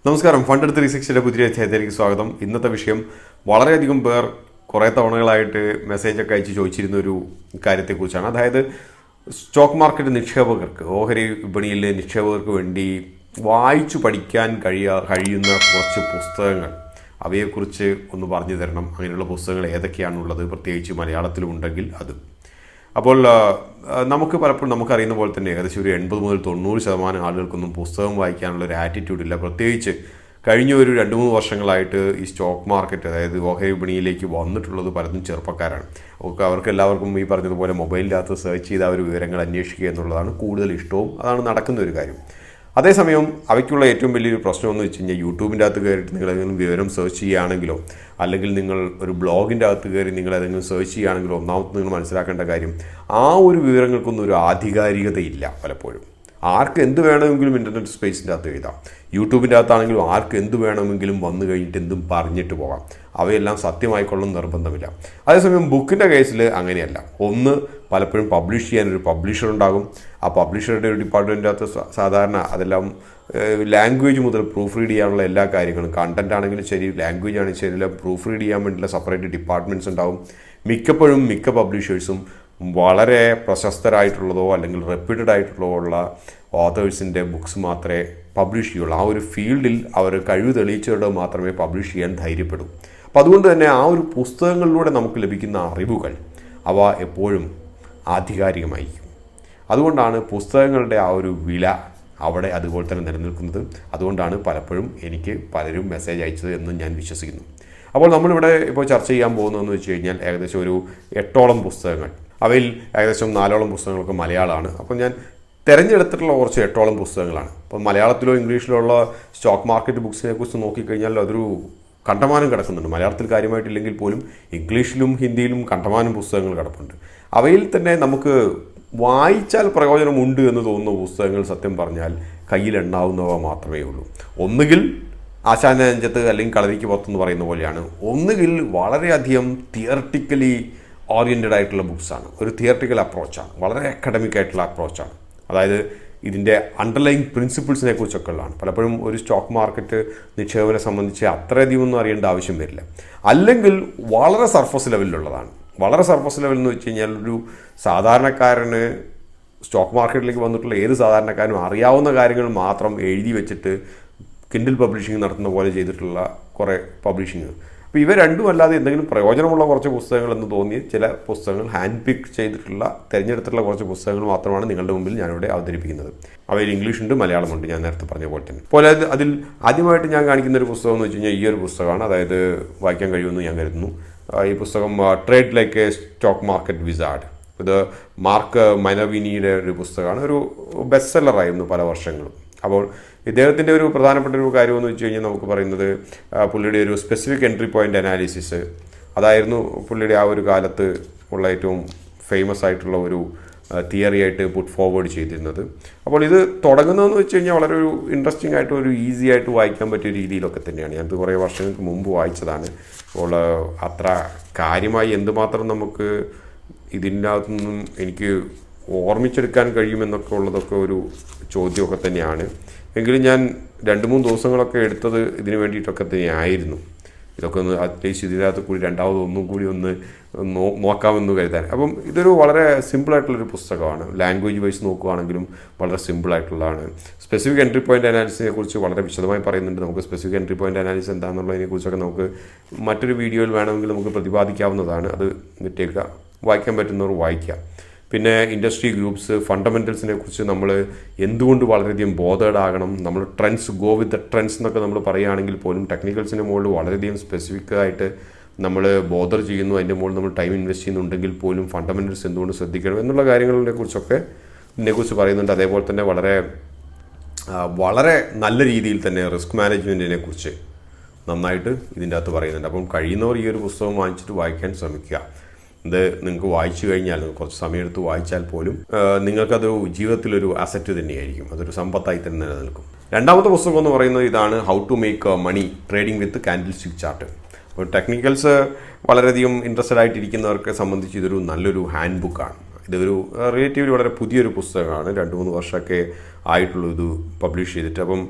നമസ്കാരം. ഫണ്ട് 360 പുതിയ അധ്യായത്തിലേക്ക് സ്വാഗതം. ഇന്നത്തെ വിഷയം വളരെയധികം പേർ കുറേ തവണകളായിട്ട് മെസ്സേജൊക്കെ അയച്ച് ചോദിച്ചിരുന്ന ഒരു കാര്യത്തെക്കുറിച്ചാണ്. അതായത് സ്റ്റോക്ക് മാർക്കറ്റ് നിക്ഷേപകർക്ക്, ഓഹരി വിപണിയിലെ നിക്ഷേപകർക്ക് വേണ്ടി വായിച്ചു പഠിക്കാൻ കഴിയുന്ന കുറച്ച് പുസ്തകങ്ങൾ, അവയെക്കുറിച്ച് ഒന്ന് പറഞ്ഞു തരണം. അങ്ങനെയുള്ള പുസ്തകങ്ങൾ ഏതൊക്കെയാണുള്ളത്, പ്രത്യേകിച്ച് മലയാളത്തിലും ഉണ്ടെങ്കിൽ അത്. അപ്പോൾ നമുക്ക് പലപ്പോഴും നമുക്കറിയുന്ന പോലെ തന്നെ ഏകദേശം ഒരു 80 മുതൽ 90% ആളുകൾക്കൊന്നും പുസ്തകം വായിക്കാനുള്ള ഒരു ആറ്റിറ്റ്യൂഡില്ല. പ്രത്യേകിച്ച് കഴിഞ്ഞ ഒരു 2-3 വർഷങ്ങളായിട്ട് ഈ സ്റ്റോക്ക് മാർക്കറ്റ്, അതായത് ഓഹരി വിപണിയിലേക്ക് വന്നിട്ടുള്ളത് പലതും ചെറുപ്പക്കാരാണ്. അവർക്ക് എല്ലാവർക്കും ഈ പറഞ്ഞതുപോലെ മൊബൈലിൻ്റെ അകത്ത് സെർച്ച് ചെയ്ത ഒരു വിവരങ്ങൾ അന്വേഷിക്കുക എന്നുള്ളതാണ് കൂടുതൽ ഇഷ്ടവും അതാണ് നടക്കുന്ന ഒരു കാര്യം. അതേസമയം അവയ്ക്കുള്ള ഏറ്റവും വലിയൊരു പ്രശ്നം എന്ന് വെച്ച് കഴിഞ്ഞാൽ യൂട്യൂബിൻ്റെ അകത്ത് കയറിയിട്ട് നിങ്ങൾ ഏതെങ്കിലും വിവരം സെർച്ച് ചെയ്യുകയാണെങ്കിലോ, അല്ലെങ്കിൽ നിങ്ങൾ ഒരു ബ്ലോഗിൻ്റെ അകത്ത് കയറി നിങ്ങൾ ഏതെങ്കിലും സെർച്ച് ചെയ്യുകയാണെങ്കിലോ, ഒന്നാമത്തെ നിങ്ങൾ മനസ്സിലാക്കേണ്ട കാര്യം, ആ ഒരു വിവരങ്ങൾക്കൊന്നും ഒരു ആധികാരികതയില്ല. പലപ്പോഴും ആർക്ക് എന്ത് വേണമെങ്കിലും ഇൻ്റർനെറ്റ് സ്പേസിൻ്റെ അകത്ത് എഴുതാം. യൂട്യൂബിൻ്റെ അകത്താണെങ്കിലും ആർക്ക് എന്ത് വേണമെങ്കിലും വന്നു കഴിഞ്ഞിട്ട് എന്തും പറഞ്ഞിട്ട് പോകാം. അവയെല്ലാം സത്യമായിക്കൊള്ളും നിർബന്ധമില്ല. അതേസമയം ബുക്കിൻ്റെ കേസിൽ അങ്ങനെയല്ല. ഒന്ന്, പലപ്പോഴും പബ്ലിഷ് ചെയ്യാനൊരു പബ്ലിഷർ ഉണ്ടാകും. ആ പബ്ലിഷറുടെ ഒരു ഡിപ്പാർട്ട്മെൻറ്റിൻ്റെ അകത്ത് സാധാരണ അതെല്ലാം ലാംഗ്വേജ് മുതൽ പ്രൂഫ് റീഡ് ചെയ്യാനുള്ള എല്ലാ കാര്യങ്ങളും, കണ്ടൻറ് ആണെങ്കിലും ശരി, ലാംഗ്വേജ് ആണെങ്കിലും ശരി, എല്ലാം പ്രൂഫ് റീഡ് ചെയ്യാൻ വേണ്ടിയുള്ള സെപ്പറേറ്റ് ഡിപ്പാർട്ട്മെൻറ്റ്സ് ഉണ്ടാകും. മിക്ക പബ്ലിഷേഴ്സും വളരെ പ്രശസ്തരായിട്ടുള്ളതോ അല്ലെങ്കിൽ റെപ്യൂട്ടഡ് ആയിട്ടുള്ളതോ ഉള്ള ഓതേഴ്സിൻ്റെ ബുക്സ് മാത്രമേ പബ്ലിഷ് ചെയ്യുള്ളൂ. ആ ഒരു ഫീൽഡിൽ അവർ കഴിവ് തെളിയിച്ചവരുടെ മാത്രമേ പബ്ലിഷ് ചെയ്യാൻ ധൈര്യപ്പെടൂ. അപ്പോൾ അതുകൊണ്ട് തന്നെ ആ ഒരു പുസ്തകങ്ങളിലൂടെ നമുക്ക് ലഭിക്കുന്ന അറിവുകൾ അവ എപ്പോഴും ആധികാരികമായിരിക്കും. അതുകൊണ്ടാണ് പുസ്തകങ്ങളുടെ ആ ഒരു വില അവിടെ അതുപോലെ തന്നെ നിലനിൽക്കുന്നത്. അതുകൊണ്ടാണ് പലപ്പോഴും എനിക്ക് പലരും മെസ്സേജ് അയച്ചത് എന്ന് ഞാൻ വിശ്വസിക്കുന്നു. അപ്പോൾ നമ്മളിവിടെ ഇപ്പോൾ ചർച്ച ചെയ്യാൻ പോകുന്നതെന്ന് വെച്ച് കഴിഞ്ഞാൽ ഏകദേശം ഒരു 8ഓളം പുസ്തകങ്ങൾ. അവയിൽ ഏകദേശം 4ഓളം പുസ്തകങ്ങളൊക്കെ മലയാളമാണ്. അപ്പോൾ ഞാൻ തിരഞ്ഞെടുത്തിട്ടുള്ള കുറച്ച് 8ഓളം പുസ്തകങ്ങളാണ്. അപ്പോൾ മലയാളത്തിലോ ഇംഗ്ലീഷിലോ ഉള്ള സ്റ്റോക്ക് മാർക്കറ്റ് ബുക്സിനെ കുറിച്ച് നോക്കിക്കഴിഞ്ഞാൽ അതൊരു കണ്ടമാനം കിടക്കുന്നുണ്ട്. മലയാളത്തിൽ കാര്യമായിട്ടില്ലെങ്കിൽ പോലും ഇംഗ്ലീഷിലും ഹിന്ദിയിലും കണ്ടമാനം പുസ്തകങ്ങൾ കിടപ്പുണ്ട്. അവയിൽ തന്നെ നമുക്ക് വായിച്ചാൽ പ്രയോജനമുണ്ട് എന്ന് തോന്നുന്ന പുസ്തകങ്ങൾ സത്യം പറഞ്ഞാൽ കയ്യിലെണ്ണാവുന്നവ മാത്രമേ ഉള്ളൂ. ഒന്നുകിൽ ആശാന്റെ നെഞ്ചത്ത് അല്ലെങ്കിൽ കളരിക്ക് പുറത്തെന്ന് പറയുന്ന പോലെയാണ്, ഒന്നുകിൽ വളരെയധികം തിയറട്ടിക്കലി ഓറിയൻറ്റഡ് ആയിട്ടുള്ള ബുക്സാണ്. ഒരു തിയറട്ടിക്കൽ അപ്രോച്ചാണ്, വളരെ അക്കാഡമിക് ആയിട്ടുള്ള അപ്രോച്ചാണ്. അതായത് ഇതിൻ്റെ അണ്ടർലൈങ് പ്രിൻസിപ്പിൾസിനെ കുറിച്ചൊക്കെ ഉള്ളതാണ്. പലപ്പോഴും ഒരു സ്റ്റോക്ക് മാർക്കറ്റ് നിക്ഷേപനെ സംബന്ധിച്ച് അത്രയധികം ഒന്നും അറിയേണ്ട ആവശ്യം വരില്ല. അല്ലെങ്കിൽ വളരെ സർഫസ് ലെവലിലുള്ളതാണ്. വളരെ സർഫസ് ലെവൽ എന്ന് വെച്ച് കഴിഞ്ഞാൽ ഒരു സാധാരണക്കാരന്, സ്റ്റോക്ക് മാർക്കറ്റിലേക്ക് വന്നിട്ടുള്ള ഏത് സാധാരണക്കാരനും അറിയാവുന്ന കാര്യങ്ങൾ മാത്രം എഴുതി വെച്ചിട്ട് കിൻഡിൽ പബ്ലിഷിംഗ് നടത്തുന്ന പോലെ ചെയ്തിട്ടുള്ള കുറേ പബ്ലിഷിങ്. അപ്പോൾ ഇവ രണ്ടും അല്ലാതെ എന്തെങ്കിലും പ്രയോജനമുള്ള കുറച്ച് പുസ്തകങ്ങളെന്ന് തോന്നിയ ചില പുസ്തകങ്ങൾ, ഹാൻഡ് പിക്ക് ചെയ്തിട്ടുള്ള തിരഞ്ഞെടുത്തിട്ടുള്ള കുറച്ച് പുസ്തകങ്ങൾ മാത്രമാണ് നിങ്ങളുടെ മുമ്പിൽ ഞാനിവിടെ അവതരിപ്പിക്കുന്നത്. അവയിൽ ഇംഗ്ലീഷുണ്ട്, മലയാളമുണ്ട്, ഞാൻ നേരത്തെ പറഞ്ഞ പോലെ തന്നെ. പോലെ അതിൽ ആദ്യമായിട്ട് ഞാൻ കാണിക്കുന്ന ഒരു പുസ്തകം എന്ന് വെച്ച് കഴിഞ്ഞാൽ ഈ ഒരു പുസ്തകമാണ്. അതായത് വായിക്കാൻ കഴിയുമെന്ന് ഞാൻ കരുതുന്നു. ഈ പുസ്തകം trade like A stock market wizard. ഇത് മാർക്ക് മൈനർവിനിയുടെ ഒരു പുസ്തകമാണ്. ഒരു ബെസ്റ്റ് സെല്ലറായിരുന്നു പല വർഷങ്ങളും. അപ്പോൾ ഇദ്ദേഹത്തിൻ്റെ ഒരു പ്രധാനപ്പെട്ട ഒരു കാര്യമെന്ന് വെച്ച് കഴിഞ്ഞാൽ നമുക്ക് പറയുന്നത് പുള്ളിയുടെ ഒരു സ്പെസിഫിക് എൻട്രി പോയിൻ്റ് അനാലിസിസ്, അതായിരുന്നു പുള്ളിയുടെ ആ ഒരു കാലത്ത് ഉള്ള ഏറ്റവും ഫേമസ് ആയിട്ടുള്ള ഒരു തിയറി ആയിട്ട് പുട്ട് ഫോർവേഡ് ചെയ്തിരുന്നത്. അപ്പോൾ ഇത് തുടങ്ങുന്നതെന്ന് വെച്ച് കഴിഞ്ഞാൽ വളരെ ഒരു ഇൻട്രസ്റ്റിംഗ് ആയിട്ട്, ഒരു ഈസി ആയിട്ട് വായിക്കാൻ പറ്റിയ രീതിയിലൊക്കെ തന്നെയാണ്. ഞാനത് കുറേ വർഷങ്ങൾക്ക് മുമ്പ് വായിച്ചതാണ്. അപ്പോൾ അത്ര കാര്യമായി എന്തുമാത്രം നമുക്ക് ഇതിൻ്റെ അകത്തുനിന്നും എനിക്ക് ഓർമ്മിച്ചെടുക്കാൻ കഴിയുമെന്നൊക്കെ ഉള്ളതൊക്കെ ഒരു ചോദ്യമൊക്കെ തന്നെയാണ്. എങ്കിലും ഞാൻ 2-3 ദിവസങ്ങളൊക്കെ എടുത്തത് ഇതിന് വേണ്ടിയിട്ടൊക്കെ തന്നെയായിരുന്നു. ഇതൊക്കെ ഒന്ന് അറ്റ്ലീസ്റ്റ് ഇതിനകത്ത് കൂടി ഒന്നും കൂടി നോക്കാമെന്ന് കരുതാൻ. അപ്പം ഇതൊരു വളരെ സിമ്പിളായിട്ടുള്ളൊരു പുസ്തകമാണ്. ലാംഗ്വേജ് വൈസ് നോക്കുകയാണെങ്കിലും വളരെ സിമ്പിളായിട്ടുള്ളതാണ്. സ്പെസിഫിക് എൻട്രി പോയിൻ്റ് അനാലിസിനെ കുറിച്ച് വളരെ വിശദമായി പറയുന്നുണ്ട്. നമുക്ക് സ്പെസിഫിക് എൻട്രി പോയിൻ്റ് അനാലിസിസ് എന്താണെന്നുള്ളതിനെക്കുറിച്ചൊക്കെ നമുക്ക് മറ്റൊരു വീഡിയോയിൽ വേണമെങ്കിൽ നമുക്ക് പ്രതിപാദിക്കാവുന്നതാണ്. അത് വിട്ടേക്കുക, വായിക്കാൻ പറ്റുന്നവർ വായിക്കുക. പിന്നെ ഇൻഡസ്ട്രി ഗ്രൂപ്പ്സ്, ഫണ്ടമെൻ്റൽസിനെ കുറിച്ച് നമ്മൾ എന്തുകൊണ്ട് വളരെയധികം ബോധേഡ് ആകണം, നമ്മൾ trends, go with the trends എന്നൊക്കെ നമ്മൾ പറയുകയാണെങ്കിൽ പോലും ടെക്നിക്കൽസിൻ്റെ മുകളിൽ വളരെയധികം സ്പെസിഫിക്കായിട്ട് നമ്മൾ ബോധർ ചെയ്യുന്നു, അതിൻ്റെ മുകളിൽ നമ്മൾ ടൈം ഇൻവെസ്റ്റ് ചെയ്യുന്നുണ്ടെങ്കിൽ പോലും ഫണ്ടമെൻ്റൽസ് എന്തുകൊണ്ട് ശ്രദ്ധിക്കണം എന്നുള്ള കാര്യങ്ങളെ കുറിച്ചൊക്കെ ഇതിനെക്കുറിച്ച് പറയുന്നുണ്ട്. അതേപോലെ തന്നെ വളരെ നല്ല രീതിയിൽ തന്നെ റിസ്ക് മാനേജ്മെൻറ്റിനെ കുറിച്ച് നന്നായിട്ട് ഇതിൻ്റെ അകത്ത് പറയുന്നുണ്ട്. അപ്പം കഴിയുന്നവർ ഈ ഒരു പുസ്തകം വാങ്ങിച്ചിട്ട് വായിക്കാൻ ശ്രമിക്കുക. ഇത് നിങ്ങൾക്ക് വായിച്ചു കഴിഞ്ഞാൽ, കുറച്ച് സമയമെടുത്ത് വായിച്ചാൽ പോലും നിങ്ങൾക്കത് ജീവിതത്തിലൊരു അസറ്റ് തന്നെയായിരിക്കും. അതൊരു സമ്പത്തായി തന്നെ നിലനിൽക്കും. രണ്ടാമത്തെ പുസ്തകം എന്ന് പറയുന്നത് ഇതാണ്, how to make money trading with candlestick chart. അപ്പോൾ ടെക്നിക്കൽസ് വളരെയധികം ഇൻട്രസ്റ്റഡ് ആയിട്ടിരിക്കുന്നവർക്ക് സംബന്ധിച്ച് ഇതൊരു നല്ലൊരു ഹാൻഡ് ബുക്കാണ്. ഇതൊരു റിലേറ്റീവ്ലി വളരെ പുതിയൊരു പുസ്തകമാണ്, 2-3 വർഷമൊക്കെ ആയിട്ടുള്ളൂ ഇത് പബ്ലിഷ് ചെയ്തിട്ട്. അപ്പം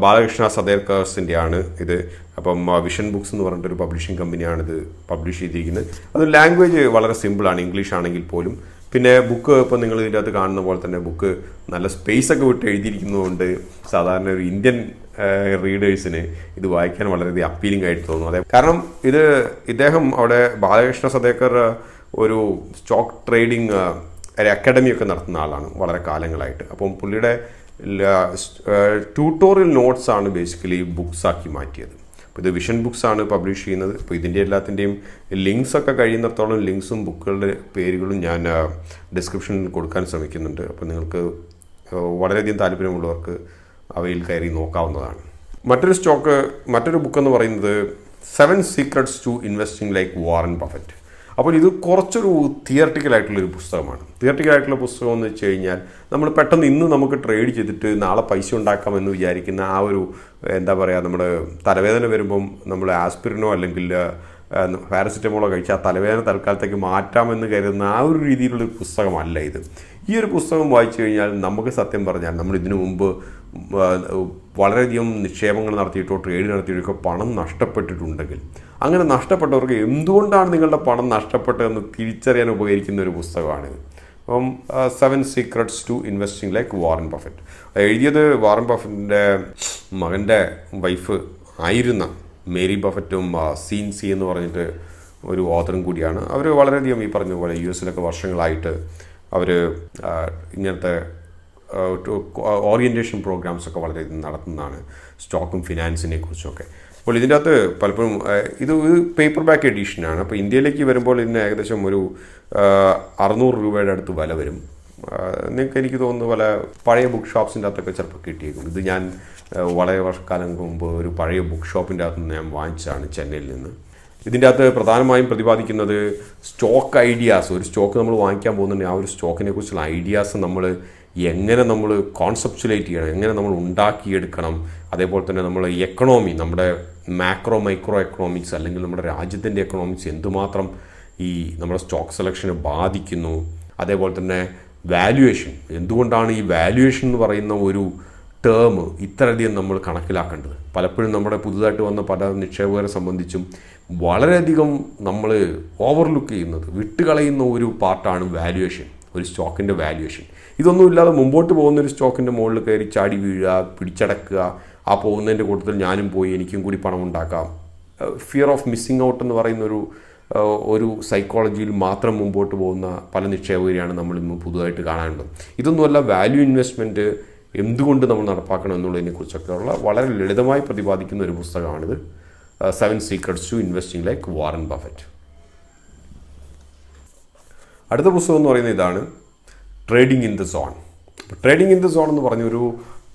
ബാലകൃഷ്ണ സദേർക്കേഴ്സിൻ്റെ ആണ് ഇത്. അപ്പം വിഷൻ ബുക്സ് എന്ന് പറഞ്ഞിട്ടൊരു പബ്ലിഷിംഗ് കമ്പനിയാണ് ഇത് പബ്ലിഷ് ചെയ്തിരിക്കുന്നത്. അത് ലാംഗ്വേജ് വളരെ സിമ്പിളാണ്, ഇംഗ്ലീഷ് ആണെങ്കിൽ പോലും. പിന്നെ ബുക്ക് ഇപ്പോൾ നിങ്ങൾ ഇതിൻ്റെ അകത്ത് കാണുന്ന പോലെ തന്നെ ബുക്ക് നല്ല സ്പേസൊക്കെ വിട്ട് എഴുതിയിരിക്കുന്നതുകൊണ്ട് സാധാരണ ഒരു ഇന്ത്യൻ റീഡേഴ്സിന് ഇത് വായിക്കാൻ വളരെയധികം അപ്പീലിംഗ് ആയിട്ട് തോന്നും. അതെ, കാരണം ഇദ്ദേഹം അവിടെ ബാലകൃഷ്ണ സദേക്കർ ഒരു സ്റ്റോക്ക് ട്രേഡിംഗ് ഒരു അക്കാഡമിയൊക്കെ നടത്തുന്ന ആളാണ് വളരെ കാലങ്ങളായിട്ട്. അപ്പം പുള്ളിയുടെ ട്യൂട്ടോറിയൽ നോട്ട്സാണ് ബേസിക്കലി ബുക്സാക്കി മാറ്റിയത്. അപ്പോൾ ഇത് വിഷൻ ബുക്സാണ് പബ്ലിഷ് ചെയ്യുന്നത്. അപ്പോൾ ഇതിൻ്റെ എല്ലാത്തിൻ്റെയും ലിങ്ക്സൊക്കെ കഴിയുന്നിടത്തോളം ലിങ്ക്സും ബുക്കുകളുടെ പേരുകളും ഞാൻ ഡിസ്ക്രിപ്ഷനിൽ കൊടുക്കാൻ ശ്രമിക്കുന്നുണ്ട്. അപ്പോൾ നിങ്ങൾക്ക് വളരെയധികം താല്പര്യമുള്ളവർക്ക് അവയിൽ കയറി നോക്കാവുന്നതാണ്. മറ്റൊരു ബുക്കെന്ന് പറയുന്നത് 7 Secrets to Investing Like Warren Buffett. അപ്പോൾ ഇത് കുറച്ചൊരു തിയറട്ടിക്കലായിട്ടുള്ളൊരു പുസ്തകമാണ്. തിയറട്ടിക്കലായിട്ടുള്ള പുസ്തകം എന്ന് വെച്ച് കഴിഞ്ഞാൽ നമ്മൾ പെട്ടെന്ന് ഇന്ന് നമുക്ക് ട്രേഡ് ചെയ്തിട്ട് നാളെ പൈസ ഉണ്ടാക്കാമെന്ന് വിചാരിക്കുന്ന ആ ഒരു എന്താ പറയുക, നമ്മുടെ തലവേദന വരുമ്പം നമ്മൾ ആസ്പിരിനോ അല്ലെങ്കിൽ പാരസിറ്റമോളോ കഴിച്ചാൽ തലവേദന തൽക്കാലത്തേക്ക് മാറ്റാമെന്ന് കരുതുന്ന ആ ഒരു രീതിയിലുള്ളൊരു പുസ്തകമല്ല ഇത്. ഈ ഒരു പുസ്തകം വായിച്ചു കഴിഞ്ഞാൽ നമുക്ക് സത്യം പറഞ്ഞാൽ നമ്മൾ ഇതിനു മുമ്പ് വളരെയധികം നിക്ഷേപങ്ങൾ നടത്തിയിട്ടോ ട്രേഡ് നടത്തിയിട്ടോ പണം നഷ്ടപ്പെട്ടിട്ടുണ്ടെങ്കിൽ അങ്ങനെ നഷ്ടപ്പെട്ടവർക്ക് എന്തുകൊണ്ടാണ് നിങ്ങളുടെ പണം നഷ്ടപ്പെട്ടതെന്ന് തിരിച്ചറിയാൻ ഉപകരിക്കുന്ന ഒരു പുസ്തകമാണിത്. അപ്പം 7 Secrets to Investing Like Warren Buffett എഴുതിയത് വാറൻ ബഫറ്റിൻ്റെ മകൻ്റെ വൈഫ് ആയിരുന്ന മേരി ബഫറ്റും സി എന്ന് പറഞ്ഞിട്ട് ഒരു ഓഥറും കൂടിയാണ്. അവർ വളരെയധികം ഈ പറഞ്ഞ പോലെ US വർഷങ്ങളായിട്ട് അവർ ഇങ്ങനത്തെ ഓറിയൻറ്റേഷൻ പ്രോഗ്രാംസൊക്കെ വളരെയധികം നടത്തുന്നതാണ്, സ്റ്റോക്കും ഫിനാൻസിനെ കുറിച്ചൊക്കെ. അപ്പോൾ ഇതിൻ്റെ അകത്ത് പലപ്പോഴും ഇത് പേപ്പർ ബാക്ക് എഡീഷനാണ്. അപ്പോൾ ഇന്ത്യയിലേക്ക് വരുമ്പോൾ ഇതിന് ഏകദേശം ഒരു 600 രൂപയുടെ അടുത്ത് വില വരും. നിങ്ങൾക്ക് എനിക്ക് തോന്നുന്നു പല പഴയ ബുക്ക് ഷോപ്സിൻ്റെ അകത്തൊക്കെ ചിലപ്പോൾ കിട്ടിയേക്കും. ഇത് ഞാൻ വളരെ വർഷക്കാലം മുമ്പ് ഒരു പഴയ ബുക്ക് ഷോപ്പിൻ്റെ അകത്ത് നിന്ന് ഞാൻ വാങ്ങിച്ചതാണ് ചെന്നൈയിൽ നിന്ന്. ഇതിൻ്റെ അകത്ത് പ്രധാനമായും പ്രതിപാദിക്കുന്നത് സ്റ്റോക്ക് ഐഡിയാസ്. ഒരു സ്റ്റോക്ക് നമ്മൾ വാങ്ങിക്കാൻ പോകുന്നുണ്ടെങ്കിൽ ആ ഒരു സ്റ്റോക്കിനെ കുറിച്ചുള്ള ഐഡിയാസ് എങ്ങനെ നമ്മൾ കോൺസെപ്ച്വലൈറ്റ് ചെയ്യണം, എങ്ങനെ നമ്മൾ ഉണ്ടാക്കിയെടുക്കണം. അതേപോലെ തന്നെ നമ്മൾ എക്കണോമി, നമ്മുടെ മാക്രോ മൈക്രോ എക്കണോമിക്സ് അല്ലെങ്കിൽ നമ്മുടെ രാജ്യത്തിൻ്റെ എക്കണോമിക്സ് എന്തുമാത്രം ഈ നമ്മുടെ സ്റ്റോക്ക് സെലക്ഷനെ ബാധിക്കുന്നു. അതേപോലെ തന്നെ വാല്യുവേഷൻ, എന്തുകൊണ്ടാണ് ഈ വാല്യുവേഷൻ എന്ന് പറയുന്ന ഒരു ടേം ഇത്രയധികം നമ്മൾ കണക്കിലാക്കേണ്ടത്. പലപ്പോഴും നമ്മുടെ പുതുതായിട്ട് വന്ന പല നിക്ഷേപകരെ സംബന്ധിച്ചും വളരെയധികം നമ്മൾ ഓവർലുക്ക് ചെയ്യുന്നത്, വിട്ടുകളയുന്ന ഒരു പാർട്ടാണ് വാല്യുവേഷൻ, ഒരു സ്റ്റോക്കിൻ്റെ വാല്യുവേഷൻ. ഇതൊന്നുമില്ലാതെ മുമ്പോട്ട് പോകുന്നൊരു സ്റ്റോക്കിൻ്റെ മുകളിൽ കയറി ചാടി വീഴുക, പിടിച്ചടക്കുക, ആ പോകുന്നതിൻ്റെ കൂട്ടത്തിൽ ഞാനും പോയി എനിക്കും കൂടി പണം ഉണ്ടാക്കാം. ഫിയർ ഓഫ് മിസ്സിങ് ഔട്ട് എന്ന് പറയുന്ന ഒരു സൈക്കോളജിയിൽ മാത്രം മുമ്പോട്ട് പോകുന്ന പല നിക്ഷേപകരെയാണ് നമ്മൾ ഇന്ന് പുതുതായിട്ട് കാണാനുള്ളത്. ഇതൊന്നുമല്ല, വാല്യൂ ഇൻവെസ്റ്റ്മെൻറ്റ് എന്തുകൊണ്ട് നമ്മൾ നടപ്പാക്കണം എന്നുള്ളതിനെക്കുറിച്ചൊക്കെയുള്ള വളരെ ലളിതമായി പ്രതിപാദിക്കുന്ന ഒരു പുസ്തകമാണിത്, 7 Secrets to Investing Like Warren Buffett. അടുത്ത പുസ്തകം എന്ന് പറയുന്നത് ഇതാണ്, trading in the zone. Trading in the zone എന്ന് പറഞ്ഞൊരു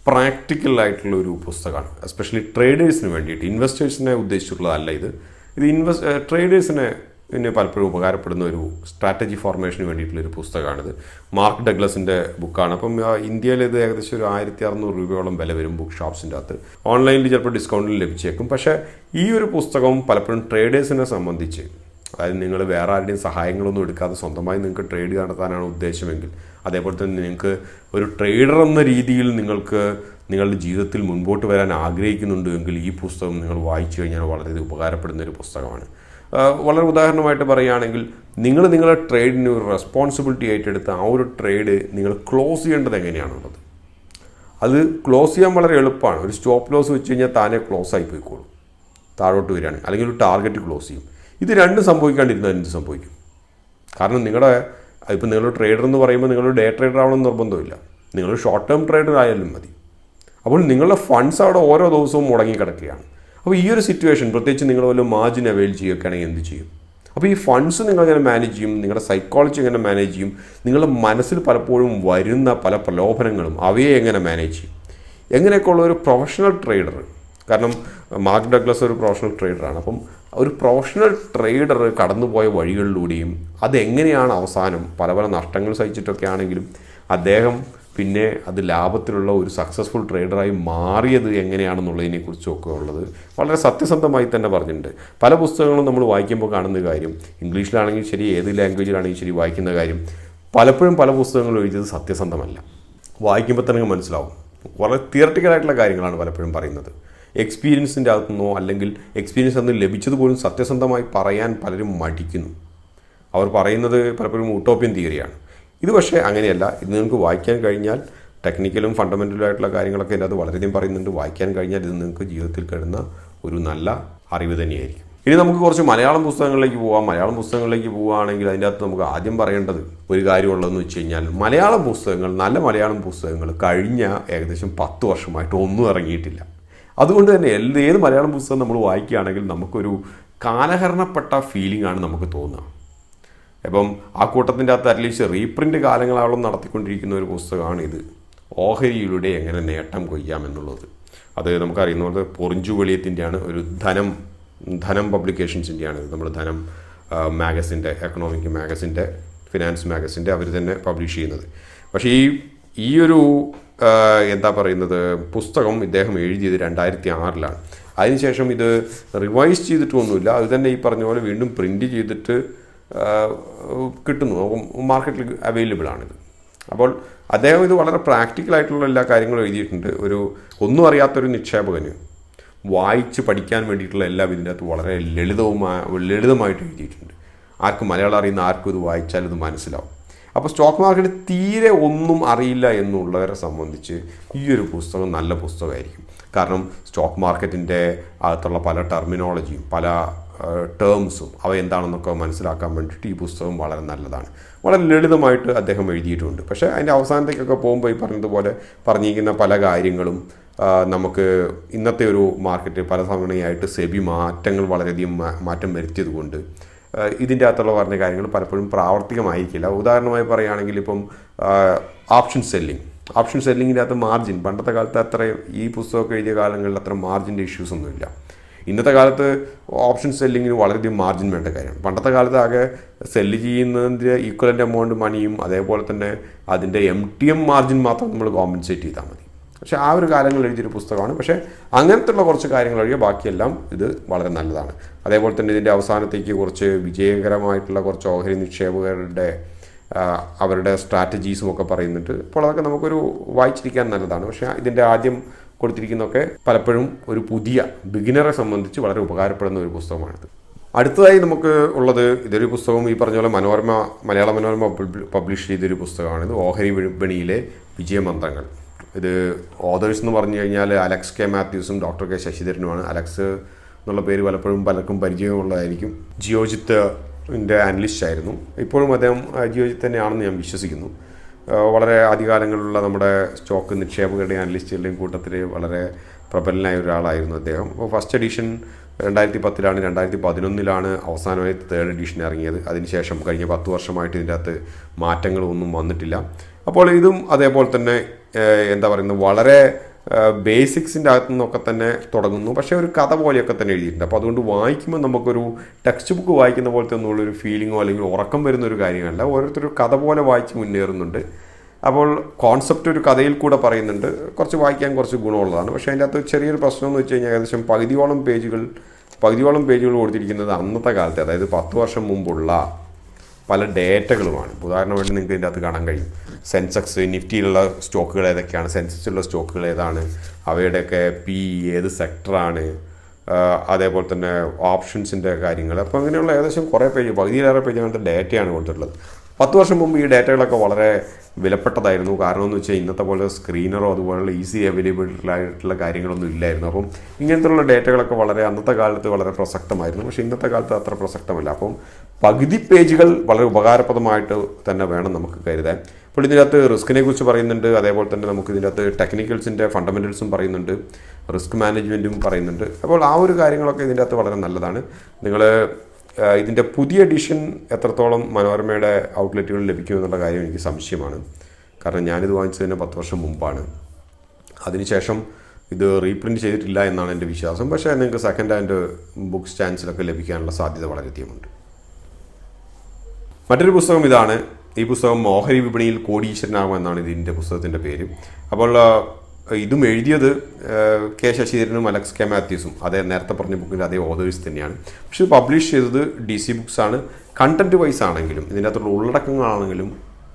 പ്രാക്ടിക്കൽ ആയിട്ടുള്ള ഒരു പുസ്തകമാണ്. എസ്പെഷ്യലി ട്രേഡേഴ്സിന് വേണ്ടിയിട്ട്, ഇൻവെസ്റ്റേഴ്സിനെ ഉദ്ദേശിച്ചിട്ടുള്ളതല്ല ഇത്. ട്രേഡേഴ്സിനെ പലപ്പോഴും ഉപകാരപ്പെടുന്ന ഒരു സ്ട്രാറ്റജി ഫോർമേഷന് വേണ്ടിയിട്ടുള്ളൊരു പുസ്തകമാണിത്. മാർക്ക് ഡഗ്ലസിൻ്റെ ബുക്കാണ്. അപ്പം ഇന്ത്യയിൽ ഇത് ഏകദേശം ഒരു 1600 രൂപയോളം വില വരും ബുക്ക് ഷോപ്സിൻ്റെ അകത്ത്. ഓൺലൈനിൽ ചിലപ്പോൾ ഡിസ്കൗണ്ടിൽ ലഭിച്ചേക്കും. പക്ഷേ ഈ ഒരു പുസ്തകം പലപ്പോഴും ട്രേഡേഴ്സിനെ സംബന്ധിച്ച്, അതായത് നിങ്ങൾ വേറെ ആരുടെയും സഹായങ്ങളൊന്നും എടുക്കാതെ സ്വന്തമായി നിങ്ങൾക്ക് ട്രേഡ് നടത്താനാണ് ഉദ്ദേശമെങ്കിൽ, അതേപോലെ തന്നെ നിങ്ങൾക്ക് ഒരു ട്രേഡർ എന്ന രീതിയിൽ നിങ്ങൾക്ക് നിങ്ങളുടെ ജീവിതത്തിൽ മുൻപോട്ട് വരാൻ ആഗ്രഹിക്കുന്നുണ്ട് എങ്കിൽ ഈ പുസ്തകം നിങ്ങൾ വായിച്ചു കഴിഞ്ഞാൽ വളരെ ഉപകാരപ്പെടുന്ന ഒരു പുസ്തകമാണ്. വളരെ ഉദാഹരണമായിട്ട് പറയുകയാണെങ്കിൽ, നിങ്ങളുടെ ട്രേഡിന് ഒരു റെസ്പോൺസിബിലിറ്റി ഏറ്റെടുത്ത് ആ ഒരു ട്രേഡ് നിങ്ങൾ ക്ലോസ് ചെയ്യേണ്ടത് എങ്ങനെയാണുള്ളത്. അത് ക്ലോസ് ചെയ്യാൻ വളരെ എളുപ്പമാണ്. ഒരു സ്റ്റോപ്പ് ലോസ് വെച്ച് കഴിഞ്ഞാൽ താനെ ക്ലോസ് ആയി പോയിക്കോളും, താഴോട്ട് വരികയാണ്. അല്ലെങ്കിൽ ഒരു ടാർഗറ്റ് ക്ലോസ് ചെയ്യും. ഇത് രണ്ടും സംഭവിക്കാണ്ടിരുന്നാൽ എന്ത് സംഭവിക്കും? കാരണം ഇപ്പം നിങ്ങൾ ട്രേഡർ എന്ന് പറയുമ്പോൾ നിങ്ങൾ ഡേ ട്രേഡർ ആവണമെന്ന് നിർബന്ധമില്ല. നിങ്ങൾ ഷോർട്ട് ടേം ട്രേഡർ ആയാലും മതി. അപ്പോൾ നിങ്ങളുടെ ഫണ്ട്സ് അവിടെ ഓരോ ദിവസവും മുടങ്ങിക്കിടക്കുകയാണ്. അപ്പോൾ ഈ ഒരു സിറ്റുവേഷൻ, പ്രത്യേകിച്ച് നിങ്ങൾ വല്ല മാർജിൻ അവൈൽ ചെയ്യുകയാണെങ്കിൽ എന്ത് ചെയ്യും? അപ്പോൾ ഈ ഫണ്ട്സ് നിങ്ങൾ എങ്ങനെ മാനേജ് ചെയ്യും? നിങ്ങളുടെ സൈക്കോളജി എങ്ങനെ മാനേജ് ചെയ്യും? നിങ്ങളുടെ മനസ്സിൽ പലപ്പോഴും വരുന്ന പല പ്രലോഭനങ്ങളും അവയെ എങ്ങനെ മാനേജ് ചെയ്യും? എങ്ങനെയൊക്കെയുള്ള ഒരു പ്രൊഫഷണൽ ട്രേഡർ, കാരണം മാർക്ക് ഡഗ്ലസ് ഒരു പ്രൊഫഷണൽ ട്രേഡറാണ്. അപ്പം ഒരു പ്രൊഫഷണൽ ട്രേഡർ കടന്നുപോയ വഴികളിലൂടെയും അതെങ്ങനെയാണ് അവസാനം പല നഷ്ടങ്ങൾ സഹിച്ചിട്ടൊക്കെ ആണെങ്കിലും അദ്ദേഹം പിന്നെ അത് ലാഭത്തിലുള്ള ഒരു സക്സസ്ഫുൾ ട്രേഡറായി മാറിയത് എങ്ങനെയാണെന്നുള്ളതിനെക്കുറിച്ചൊക്കെ ഉള്ളത് വളരെ സത്യസന്ധമായി തന്നെ പറഞ്ഞിട്ടുണ്ട്. പല പുസ്തകങ്ങളും നമ്മൾ വായിക്കുമ്പോൾ കാണുന്ന കാര്യം, ഇംഗ്ലീഷിലാണെങ്കിൽ ശരി, ഏത് ലാംഗ്വേജിലാണെങ്കിൽ ശരി വായിക്കുന്ന കാര്യം, പലപ്പോഴും പല പുസ്തകങ്ങളും എഴുതിയത് സത്യസന്ധമല്ല. വായിക്കുമ്പോൾ തന്നെ മനസ്സിലാവും. വളരെ തിയറട്ടിക്കലായിട്ടുള്ള കാര്യങ്ങളാണ് പലപ്പോഴും പറയുന്നത്. എക്സ്പീരിയൻസിൻ്റെ അകത്തുനിന്നോ അല്ലെങ്കിൽ എക്സ്പീരിയൻസ് അന്ന് ലഭിച്ചതുപോലും സത്യസന്ധമായി പറയാൻ പലരും മടിക്കുന്നു. അവർ പറയുന്നത് പലപ്പോഴും ഉട്ടോപ്യൻ തിയറിയാണ്. ഇത് പക്ഷേ അങ്ങനെയല്ല. ഇത് നിങ്ങൾക്ക് വായിക്കാൻ കഴിഞ്ഞാൽ ടെക്നിക്കലും ഫണ്ടമെൻ്റലും ആയിട്ടുള്ള കാര്യങ്ങളൊക്കെ ഇതിനകത്ത് വളരെയധികം പറയുന്നുണ്ട്. വായിക്കാൻ കഴിഞ്ഞാൽ ഇത് നിങ്ങൾക്ക് ജീവിതത്തിൽ കിടന്ന ഒരു നല്ല അറിവ് തന്നെയായിരിക്കും. ഇനി നമുക്ക് കുറച്ച് മലയാളം പുസ്തകങ്ങളിലേക്ക് പോകാം. മലയാളം പുസ്തകങ്ങളിലേക്ക് പോവുകയാണെങ്കിൽ അതിൻ്റെ അകത്ത് നമുക്ക് ആദ്യം പറയേണ്ടത് ഒരു കാര്യമുള്ളതെന്ന് വെച്ച് കഴിഞ്ഞാൽ മലയാളം പുസ്തകങ്ങൾ, നല്ല മലയാളം പുസ്തകങ്ങൾ കഴിഞ്ഞ ഏകദേശം 10 വർഷമായിട്ട് ഒന്നും ഇറങ്ങിയിട്ടില്ല. അതുകൊണ്ട് തന്നെ ഏത് മലയാളം പുസ്തകം നമ്മൾ വായിക്കുകയാണെങ്കിൽ നമുക്കൊരു കാലഹരണപ്പെട്ട ഫീലിംഗ് ആണ് നമുക്ക് തോന്നുക. അപ്പം ആ കൂട്ടത്തിൻ്റെ അകത്ത് അറ്റ്ലീസ്റ്റ് റീപ്രിൻ്റ് കാലങ്ങളോളം നടത്തിക്കൊണ്ടിരിക്കുന്ന ഒരു പുസ്തകമാണിത്, ഓഹരിയിലൂടെ എങ്ങനെ നേട്ടം കൊയ്യാമെന്നുള്ളത്. അത് നമുക്കറിയുന്ന പോലെ പൊറിഞ്ചു വെളിയത്തിൻ്റെയാണ്, ഒരു ധനം പബ്ലിക്കേഷൻസിൻ്റെയാണ്. നമ്മൾ ധനം മാഗസിൻ്റെ, എക്കണോമിക് മാഗസിൻ്റെ, ഫിനാൻസ് മാഗസിൻ്റെ അവർ തന്നെ പബ്ലിഷ് ചെയ്യുന്നത്. പക്ഷേ ഈ ഒരു എന്താ പറയുന്നത് പുസ്തകം ഇദ്ദേഹം എഴുതിയത് 2006-ലാണ്. അതിനുശേഷം ഇത് റിവൈസ് ചെയ്തിട്ടൊന്നുമില്ല. അത് തന്നെ ഈ പറഞ്ഞ പോലെ വീണ്ടും പ്രിൻ്റ് ചെയ്തിട്ട് കിട്ടുന്നു, മാർക്കറ്റിൽ അവൈലബിൾ ആണിത്. അപ്പോൾ അദ്ദേഹം ഇത് വളരെ പ്രാക്ടിക്കലായിട്ടുള്ള എല്ലാ കാര്യങ്ങളും എഴുതിയിട്ടുണ്ട്. ഒന്നും അറിയാത്തൊരു നിക്ഷേപകന് വായിച്ച് പഠിക്കാൻ വേണ്ടിയിട്ടുള്ള എല്ലാം ഇതിൻ്റെ അകത്ത് വളരെ ലളിതമായിട്ട് എഴുതിയിട്ടുണ്ട്. ആർക്കും മലയാളം അറിയുന്ന ആർക്കും ഇത് വായിച്ചാൽ ഇത് മനസ്സിലാവും. അപ്പോൾ സ്റ്റോക്ക് മാർക്കറ്റ് തീരെ ഒന്നും അറിയില്ല എന്നുള്ളവരെ സംബന്ധിച്ച് ഈ ഒരു പുസ്തകം നല്ല പുസ്തകമായിരിക്കും. കാരണം സ്റ്റോക്ക് മാർക്കറ്റിൻ്റെ അകത്തുള്ള പല ടെർമിനോളജിയും പല ടേംസും അവ എന്താണെന്നൊക്കെ മനസ്സിലാക്കാൻ വേണ്ടിയിട്ട് ഈ പുസ്തകം വളരെ നല്ലതാണ്. വളരെ ലളിതമായിട്ട് അദ്ദേഹം എഴുതിയിട്ടുണ്ട്. പക്ഷേ അതിൻ്റെ അവസാനത്തേക്കൊക്കെ പോകുമ്പോൾ ഈ പറഞ്ഞതുപോലെ പറഞ്ഞിരിക്കുന്ന പല കാര്യങ്ങളും നമുക്ക് ഇന്നത്തെ ഒരു മാർക്കറ്റ് പല തവണയായിട്ട് സെബി മാറ്റങ്ങൾ വളരെയധികം മാറ്റം വരുത്തിയത് കൊണ്ട് ഇതിൻ്റെ അകത്തുള്ള പറഞ്ഞ കാര്യങ്ങൾ പലപ്പോഴും പ്രാവർത്തികമായിരിക്കില്ല. ഉദാഹരണമായി പറയുകയാണെങ്കിൽ ഇപ്പം ഓപ്ഷൻ സെല്ലിങ്ങിൻ്റെ അകത്ത് മാർജിൻ പണ്ടത്തെ കാലത്ത് അത്ര, ഈ പുസ്തകമൊക്കെ എഴുതിയ കാലങ്ങളിൽ അത്ര മാർജിൻ്റെ ഇഷ്യൂസ് ഒന്നുമില്ല. ഇന്നത്തെ കാലത്ത് ഓപ്ഷൻ സെല്ലിങ്ങിന് വളരെയധികം മാർജിൻ വേണ്ട കാര്യമാണ്. പണ്ടത്തെ കാലത്ത് ആകെ സെല്ല് ചെയ്യുന്നതിൻ്റെ ഈക്വലൻ്റ് എമൗണ്ട് മണിയും അതേപോലെ തന്നെ അതിൻ്റെ MTM മാർജിൻ മാത്രം നമ്മൾ കോമ്പൻസേറ്റ് ചെയ്താൽ മതി. പക്ഷേ ആ ഒരു കാലങ്ങളിൽ എഴുതിയൊരു പുസ്തകമാണ്. പക്ഷേ അങ്ങനത്തുള്ള കുറച്ച് കാര്യങ്ങൾ ഒഴികെ ബാക്കിയെല്ലാം ഇത് വളരെ നല്ലതാണ്. അതേപോലെ തന്നെ ഇതിൻ്റെ അവസാനത്തേക്ക് കുറച്ച് വിജയകരമായിട്ടുള്ള കുറച്ച് ഓഹരി നിക്ഷേപകരുടെ അവരുടെ സ്ട്രാറ്റജീസും ഒക്കെ പറയുന്നുണ്ട്. അപ്പോൾ അതൊക്കെ നമുക്കൊരു വായിച്ചിരിക്കാൻ നല്ലതാണ്. പക്ഷേ ഇതിൻ്റെ ആദ്യം കൊടുത്തിരിക്കുന്നതൊക്കെ പലപ്പോഴും ഒരു പുതിയ ബിഗിനറെ സംബന്ധിച്ച് വളരെ ഉപകാരപ്പെടുന്ന ഒരു പുസ്തകമാണിത്. അടുത്തതായി നമുക്ക് ഉള്ളത് ഇതൊരു പുസ്തകം ഈ പറഞ്ഞ പോലെ മലയാള മനോരമ പബ്ലിഷ് ചെയ്തൊരു പുസ്തകമാണിത്, ഓഹരി വിപണിയിലെ വിജയമന്ത്രങ്ങൾ. ഇത് ഓതേഴ്സ് എന്ന് പറഞ്ഞു കഴിഞ്ഞാൽ അലക്സ് കെ മാത്യൂസും ഡോക്ടർ കെ ശശിധരനുമാണ്. അലക്സ് എന്നുള്ള പേര് പലർക്കും പരിചയമുള്ളതായിരിക്കും. ജിയോജിത്തിൻ്റെ അനലിസ്റ്റ് ആയിരുന്നു. ഇപ്പോഴും അദ്ദേഹം ജിയോജിത്ത് തന്നെയാണെന്ന് ഞാൻ വിശ്വസിക്കുന്നു. വളരെ ആദ്യകാലങ്ങളിലുള്ള നമ്മുടെ സ്റ്റോക്ക് നിക്ഷേപകരുടെയും അനലിസ്റ്റുകളുടെയും കൂട്ടത്തിൽ വളരെ പ്രബലനായ ഒരാളായിരുന്നു അദ്ദേഹം. അപ്പോൾ ഫസ്റ്റ് എഡിഷൻ 2010-ലാണ്, 2011-ലാണ് അവസാനമായി 3rd എഡിഷൻ ഇറങ്ങിയത്. അതിനുശേഷം കഴിഞ്ഞ 10 വർഷമായിട്ട് ഇതിൻ്റെ അകത്ത് മാറ്റങ്ങളൊന്നും വന്നിട്ടില്ല. അപ്പോൾ ഇതും അതേപോലെ തന്നെ എന്താ പറയുന്നത് വളരെ ബേസിക്സിൻ്റെ അകത്തു നിന്നൊക്കെ തന്നെ തുടങ്ങുന്നു. പക്ഷേ ഒരു കഥ പോലെയൊക്കെ തന്നെ എഴുതിയിട്ടുണ്ട്. അപ്പോൾ അതുകൊണ്ട് വായിക്കുമ്പോൾ നമുക്കൊരു ടെക്സ്റ്റ് ബുക്ക് വായിക്കുന്ന പോലത്തെ ഒന്നുള്ളൊരു ഫീലിങ്ങോ അല്ലെങ്കിൽ ഉറക്കം വരുന്നൊരു കാര്യമല്ല. ഓരോരുത്തരും കഥ പോലെ വായിച്ച് മുന്നേറുന്നുണ്ട്. അപ്പോൾ കോൺസെപ്റ്റ് ഒരു കഥയിൽ കൂടെ പറയുന്നുണ്ട്. കുറച്ച് വായിക്കാൻ കുറച്ച് ഗുണമുള്ളതാണ്. പക്ഷേ അതിൻ്റെ അകത്ത് ചെറിയൊരു പ്രശ്നം എന്ന് വെച്ച് കഴിഞ്ഞാൽ ഏകദേശം പകുതിയോളം പേജുകൾ കൊടുത്തിരിക്കുന്നത് അന്നത്തെ കാലത്തെ, അതായത് 10 വർഷം മുമ്പുള്ള പല ഡേറ്റകളുമാണ്. ഉദാഹരണമായിട്ട് നിങ്ങൾക്ക് ഇതിൻ്റെ അകത്ത് കാണാൻ കഴിയും സെൻസെക്സ്, നിഫ്റ്റിയിലുള്ള സ്റ്റോക്കുകൾ ഏതൊക്കെയാണ്, സെൻസെക്സിലുള്ള സ്റ്റോക്കുകൾ ഏതാണ്, അവയുടെയൊക്കെ ഏത് സെക്ടറാണ്, അതേപോലെ തന്നെ ഓപ്ഷൻസിൻ്റെ കാര്യങ്ങൾ. അപ്പോൾ അങ്ങനെയുള്ള ഏകദേശം കുറേ പകുതിയിലേറെ പേജ് അങ്ങനത്തെ ഡേറ്റയാണ് കൊടുത്തിട്ടുള്ളത്. 10 വർഷം മുമ്പ് ഈ ഡേറ്റകളൊക്കെ വളരെ വിലപ്പെട്ടതായിരുന്നു. കാരണം എന്ന് വെച്ചാൽ ഇന്നത്തെ പോലെ സ്ക്രീനറോ അതുപോലുള്ള ഈസി അവൈലബിളായിട്ടുള്ള കാര്യങ്ങളൊന്നും ഇല്ലായിരുന്നു. അപ്പം ഇങ്ങനത്തെയുള്ള ഡേറ്റകളൊക്കെ അന്നത്തെ കാലത്ത് വളരെ പ്രസക്തമായിരുന്നു. പക്ഷേ ഇന്നത്തെ കാലത്ത് അത്ര പ്രസക്തമല്ല. അപ്പം പകുതി പേജുകൾ വളരെ ഉപകാരപ്രദമായിട്ട് തന്നെ വേണം നമുക്ക് കരുതാൻ. അപ്പോൾ ഇതിനകത്ത് റിസ്കിനെ കുറിച്ച് പറയുന്നുണ്ട്. അതേപോലെ തന്നെ നമുക്ക് ഇതിനകത്ത് ടെക്നിക്കൽസിൻ്റെ ഫണ്ടമെൻ്റൽസും പറയുന്നുണ്ട്, റിസ്ക് മാനേജ്മെൻറ്റും പറയുന്നുണ്ട്. അപ്പോൾ ആ ഒരു കാര്യങ്ങളൊക്കെ ഇതിൻ്റെ അകത്ത് വളരെ നല്ലതാണ്. നിങ്ങൾ ഇതിൻ്റെ പുതിയ എഡിഷൻ എത്രത്തോളം മനോരമയുടെ ഔട്ട്ലെറ്റുകളിൽ ലഭിക്കുമെന്നുള്ള കാര്യം എനിക്ക് സംശയമാണ്. കാരണം ഞാനിത് വാങ്ങിച്ചതിന് 10 വർഷം മുമ്പാണ്. അതിനുശേഷം ഇത് റീപ്രിൻറ്റ് ചെയ്തിട്ടില്ല എന്നാണ് എൻ്റെ വിശ്വാസം. പക്ഷേ നിങ്ങൾക്ക് സെക്കൻഡ് ഹാൻഡ് ബുക്ക് സ്റ്റാൻഡ്സിലൊക്കെ ലഭിക്കാനുള്ള സാധ്യത വളരെയധികമുണ്ട്. മറ്റൊരു പുസ്തകം ഇതാണ്. ഈ പുസ്തകം ഓഹരി വിപണിയിൽ കോടീശ്വരനാകുമെന്നാണ് ഇതിൻ്റെ പുസ്തകത്തിൻ്റെ പേര്. അപ്പോൾ ഇതും എഴുതിയത് കെ ശശിധരനും അലക്സ് കെ മാത്യൂസും, അതേ നേരത്തെ പറഞ്ഞ ബുക്കിൻ്റെ അതേ ഓതേഴ്സ് തന്നെയാണ്. പക്ഷേ ഇത് പബ്ലിഷ് ചെയ്തത് DC ബുക്സ് ആണ്. കണ്ടൻറ്റ് വൈസ് ആണെങ്കിലും ഇതിൻ്റെ അകത്തുള്ള ഉള്ളടക്കങ്ങളാണെങ്കിലും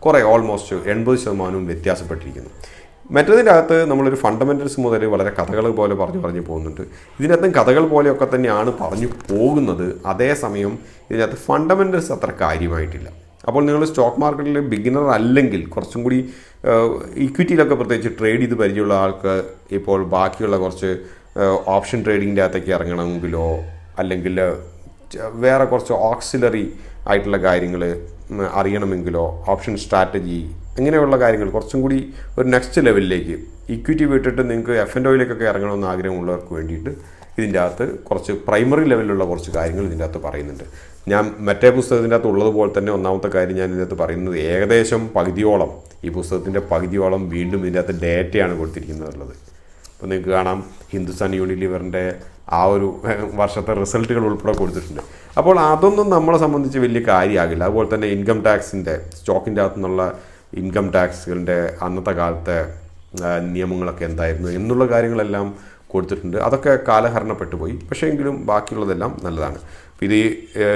കുറേ ഓൾമോസ്റ്റ് 80% വ്യത്യാസപ്പെട്ടിരിക്കുന്നു. മറ്റതിൻ്റെ അകത്ത് നമ്മളൊരു ഫണ്ടമെൻ്റൽസ് മുതൽ വളരെ കഥകൾ പോലെ പറഞ്ഞു പോകുന്നുണ്ട്. ഇതിനകത്തും കഥകൾ പോലെയൊക്കെ തന്നെയാണ് പറഞ്ഞു പോകുന്നത്. അതേസമയം ഇതിനകത്ത് ഫണ്ടമെൻ്റൽസ് അത്ര കാര്യമായിട്ടില്ല. അപ്പോൾ നിങ്ങൾ സ്റ്റോക്ക് മാർക്കറ്റിൽ ബിഗിനർ അല്ലെങ്കിൽ കുറച്ചും കൂടി ഇക്വിറ്റിയിലൊക്കെ പ്രത്യേകിച്ച് ട്രേഡ് ചെയ്ത് പരിചയമുള്ള ആൾക്ക് ഇപ്പോൾ ബാക്കിയുള്ള കുറച്ച് ഓപ്ഷൻ ട്രേഡിങ്ങിൻ്റെ അകത്തേക്ക് ഇറങ്ങണമെങ്കിലോ അല്ലെങ്കിൽ വേറെ കുറച്ച് ഓക്സിലറി ആയിട്ടുള്ള കാര്യങ്ങൾ അറിയണമെങ്കിലോ ഓപ്ഷൻ സ്ട്രാറ്റജി അങ്ങനെയുള്ള കാര്യങ്ങൾ കുറച്ചും കൂടി ഒരു നെക്സ്റ്റ് ലെവലിലേക്ക് ഇക്വിറ്റി വിട്ടിട്ട് നിങ്ങൾക്ക് F&Oയിലേക്കൊക്കെ ഇറങ്ങണമെന്ന് ആഗ്രഹമുള്ളവർക്ക് വേണ്ടിയിട്ട് ഇതിൻ്റെ അകത്ത് കുറച്ച് പ്രൈമറി ലെവലിലുള്ള കുറച്ച് കാര്യങ്ങൾ ഇതിൻ്റെ അകത്ത് പറയുന്നുണ്ട്. ഞാൻ മറ്റേ പുസ്തകത്തിൻ്റെ അകത്ത് ഉള്ളതുപോലെ തന്നെ ഒന്നാമത്തെ കാര്യം ഞാൻ ഇതിൻ്റെ അകത്ത് പറയുന്നത് ഏകദേശം പകുതിയോളം ഈ പുസ്തകത്തിൻ്റെ പകുതിയോളം വീണ്ടും ഇതിൻ്റെ അകത്ത് ഡേറ്റയാണ് കൊടുത്തിരിക്കുന്നുള്ളത്. അപ്പോൾ നിങ്ങൾക്ക് കാണാം ഹിന്ദുസ്ഥാൻ യൂണിലിവറിൻ്റെ ആ ഒരു വർഷത്തെ റിസൾട്ടുകൾ ഉൾപ്പെടെ കൊടുത്തിട്ടുണ്ട്. അപ്പോൾ അതൊന്നും നമ്മളെ സംബന്ധിച്ച് വലിയ കാര്യമാകില്ല. അതുപോലെ തന്നെ ഇൻകം ടാക്സിൻ്റെ സ്റ്റോക്കിൻ്റെ അകത്തു നിന്നുള്ള ഇൻകം ടാക്സുകളുടെ അന്നത്തെ കാലത്തെ നിയമങ്ങളൊക്കെ എന്തായിരുന്നു എന്നുള്ള കാര്യങ്ങളെല്ലാം കൊടുത്തിട്ടുണ്ട്. അതൊക്കെ കാലഹരണപ്പെട്ടു പോയി. പക്ഷേ എങ്കിലും ബാക്കിയുള്ളതെല്ലാം നല്ലതാണ്. അപ്പോൾ ഇത്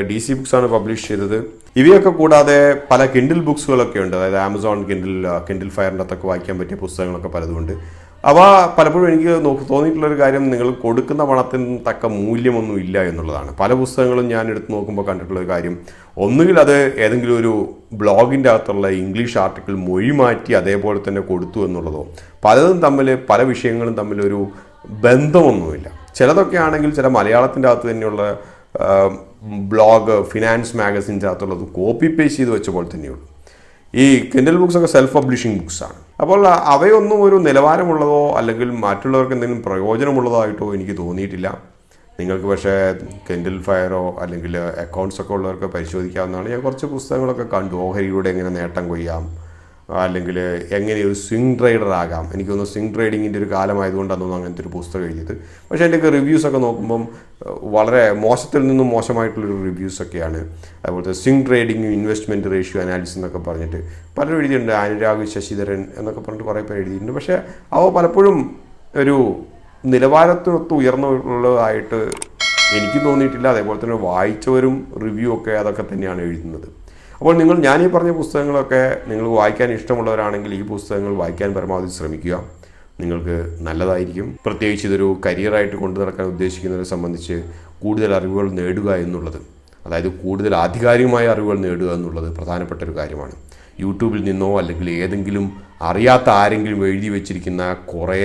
DC ബുക്സാണ് പബ്ലിഷ് ചെയ്തത്. ഇവയൊക്കെ കൂടാതെ പല കിൻഡിൽ ബുക്സുകളൊക്കെ ഉണ്ട്. അതായത് ആമസോൺ കിൻഡിൽ ഫയറിൻ്റെ അകത്തൊക്കെ വായിക്കാൻ പറ്റിയ പുസ്തകങ്ങളൊക്കെ പലതുമുണ്ട്. അവ പലപ്പോഴും എനിക്ക് തോന്നിയിട്ടുള്ളൊരു കാര്യം നിങ്ങൾ കൊടുക്കുന്ന പണത്തിന് തക്ക മൂല്യമൊന്നും ഇല്ല എന്നുള്ളതാണ്. പല പുസ്തകങ്ങളും ഞാൻ എടുത്ത് നോക്കുമ്പോൾ കണ്ടിട്ടുള്ളൊരു കാര്യം, ഒന്നുകിൽ അത് ഏതെങ്കിലും ഒരു ബ്ലോഗിൻ്റെ അകത്തുള്ള ഇംഗ്ലീഷ് ആർട്ടിക്കിൾ മൊഴി മാറ്റി അതേപോലെ തന്നെ കൊടുത്തു എന്നുള്ളതോ, പലതും തമ്മിൽ പല വിഷയങ്ങളും തമ്മിലൊരു ബന്ധമൊന്നുമില്ല. ചിലതൊക്കെ ആണെങ്കിൽ ചില മലയാളത്തിൻ്റെ അകത്ത് തന്നെയുള്ള ബ്ലോഗ് ഫിനാൻസ് മാഗസിൻ്റെ അകത്തുള്ളത് കോപ്പി പേസ്റ്റ് ചെയ്ത് വെച്ച പോലെ തന്നെയുള്ളൂ. ഈ കിൻഡിൽ ബുക്സൊക്കെ സെൽഫ് പബ്ലിഷിംഗ് ബുക്സാണ്. അപ്പോൾ അവയൊന്നും ഒരു നിലവാരമുള്ളതോ അല്ലെങ്കിൽ മറ്റുള്ളവർക്ക് എന്തെങ്കിലും പ്രയോജനമുള്ളതായിട്ടോ എനിക്ക് തോന്നിയിട്ടില്ല. നിങ്ങൾക്ക് പക്ഷേ കിൻഡിൽ ഫയറോ അല്ലെങ്കിൽ അക്കൗണ്ട്സൊക്കെ ഉള്ളവർക്ക് പരിശോധിക്കാവുന്നതാണ്. ഞാൻ കുറച്ച് പുസ്തകങ്ങളൊക്കെ കണ്ടു. ഓഹരിയിലൂടെ എങ്ങനെ നേട്ടം കൊയ്യാം, അല്ലെങ്കിൽ എങ്ങനെ ഒരു സ്വിംഗ് ട്രേഡർ ആകാം. എനിക്ക് തോന്നുന്നു സ്വിംഗ് ട്രേഡിങ്ങിൻ്റെ ഒരു കാലമായതുകൊണ്ടാണ് തോന്നുന്നു അങ്ങനത്തെ ഒരു പുസ്തകം എഴുതിയത്. പക്ഷേ അതിൻ്റെയൊക്കെ റിവ്യൂസൊക്കെ നോക്കുമ്പം വളരെ മോശത്തിൽ നിന്നും മോശമായിട്ടുള്ളൊരു റിവ്യൂസൊക്കെയാണ്. അതുപോലത്തെ swing trading investment ratio analysis എന്നൊക്കെ പറഞ്ഞിട്ട് പലരും എഴുതിയിട്ടുണ്ട്. അനുരാഗ് ശശിധരൻ എന്നൊക്കെ പറഞ്ഞിട്ട് കുറേ പേര് എഴുതിയിട്ടുണ്ട്. പക്ഷേ അവ പലപ്പോഴും ഒരു നിലവാരത്തിനൊത്ത് ഉയർന്നുള്ളതായിട്ട് എനിക്ക് തോന്നിയിട്ടില്ല. അതേപോലെ തന്നെ വായിച്ചവരും റിവ്യൂ ഒക്കെ അതൊക്കെ തന്നെയാണ് എഴുതുന്നത്. അപ്പോൾ ഞാനീ പറഞ്ഞ പുസ്തകങ്ങളൊക്കെ നിങ്ങൾക്ക് വായിക്കാൻ ഇഷ്ടമുള്ളവരാണെങ്കിൽ ഈ പുസ്തകങ്ങൾ വായിക്കാൻ പരമാവധി ശ്രമിക്കുക. നിങ്ങൾക്ക് നല്ലതായിരിക്കും. പ്രത്യേകിച്ച് ഇതൊരു കരിയറായിട്ട് കൊണ്ടു നടക്കാൻ ഉദ്ദേശിക്കുന്നവരെ സംബന്ധിച്ച് കൂടുതൽ അറിവുകൾ നേടുക എന്നുള്ളത്, അതായത് കൂടുതൽ ആധികാരികമായ അറിവുകൾ നേടുക എന്നുള്ളത് പ്രധാനപ്പെട്ട ഒരു കാര്യമാണ്. യൂട്യൂബിൽ നിന്നോ അല്ലെങ്കിൽ ഏതെങ്കിലും അറിയാത്ത ആരെങ്കിലും എഴുതി വെച്ചിരിക്കുന്ന കുറേ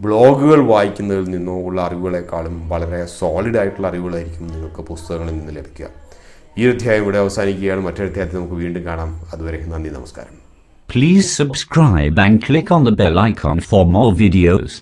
ബ്ലോഗുകൾ വായിക്കുന്നതിൽ നിന്നോ ഉള്ള അറിവുകളെക്കാളും വളരെ സോളിഡ് ആയിട്ടുള്ള അറിവുകളായിരിക്കും നിങ്ങൾക്ക് പുസ്തകങ്ങളിൽ നിന്ന് ലഭിക്കുക. ഈ അധ്യായം ഇവിടെ അവസാനിക്കുകയാണ്. മറ്റൊരു അധ്യായത്തിൽ നമുക്ക് വീണ്ടും കാണാം. അതുവരെ നന്ദി, നമസ്കാരം. Please subscribe and click on the bell icon for more videos.